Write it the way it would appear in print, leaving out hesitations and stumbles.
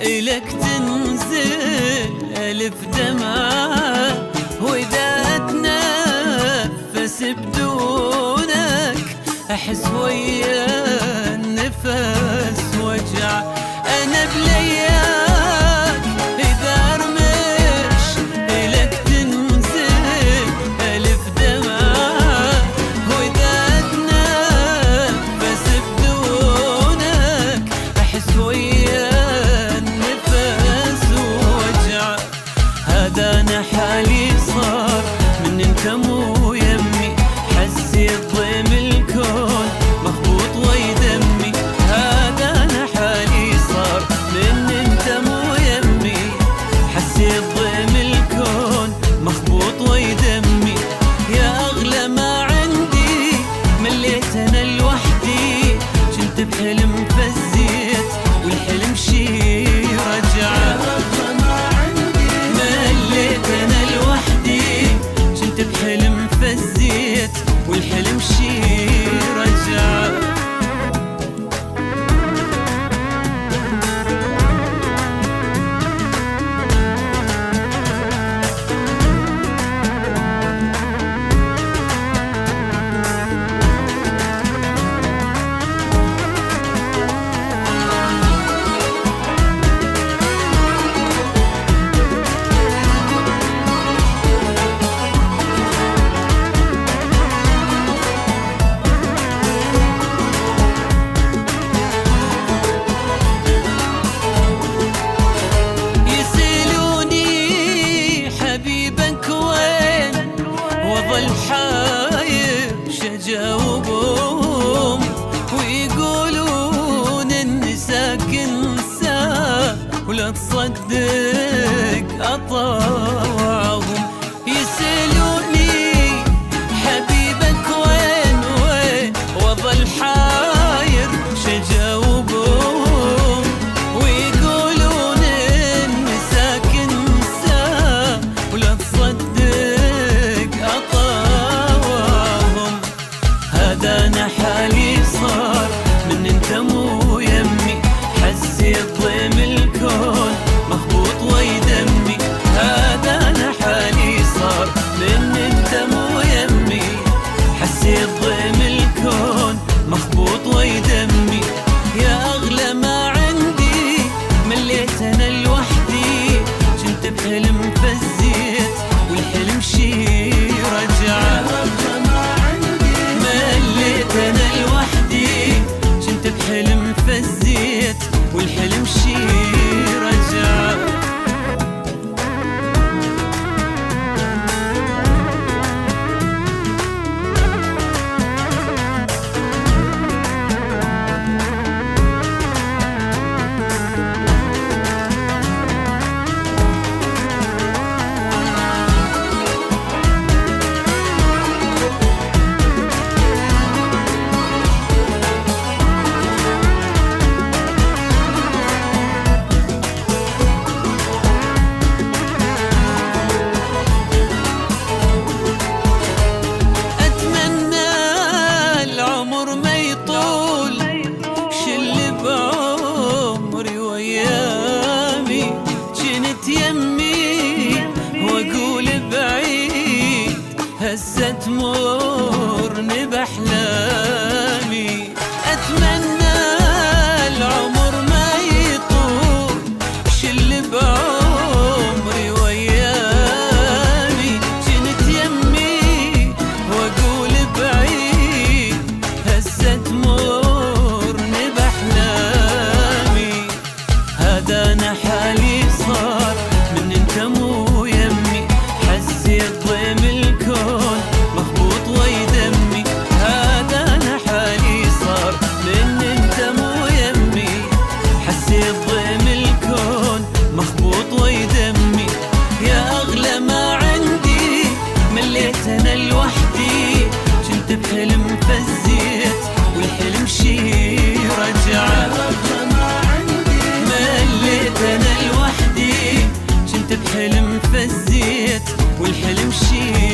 إلك تنزل ألف دمعة، وإذا أتنفس بدونك أحس ويا النفس وجع. أنا بلياك إذا أرمش إلك تنزل ألف دمعة، وإذا أتنفس بدونك أحس ويا أنا حالي صار من انت مو يمي، حسيت ضيم الكون مخبوط ويدمي. هذا انا حالي صار من انت مو يمي، حسيت ضيم الكون مخبوط ويدمي. يا اغلى ما عندي مليت انا لوحدي، كنت بحلم فزيت والحلم شي رجع. أنا لوحدي كنت بحلم فزيت والحلم شي رجع. الحاير شجاوبهم ويقولون اني ساكن ساعة، ولا تصدق اطاوعهم. يسألوني حبيبك وين وين، وظل حاير شجاوبهم ويقولون اني ساكن ساعة، ولا تصدق أنا حالي صار من انت مو يمي، حسيت ضيم الكون مخبوط ويدمي. هذا أنا حالي صار من انت مو يمي، حسيت ضيم الكون مخبوط ويدمي. يا أغلى ما عندي مليت أنا لوحدي، كنت بحلم فزيت والحلم شي رجع. أنا لوحدي كنت بحلم فزيت والحلم شي رجع. يمي واقول بعيد هسه تمرني باحلامي. اتمنى العمر ما يطول، شل بعمري ويامي. جنت يمي واقول بعيد هسه تمرني باحلامي. هذا انا حالي صار من انت مو يمي، الحلم شي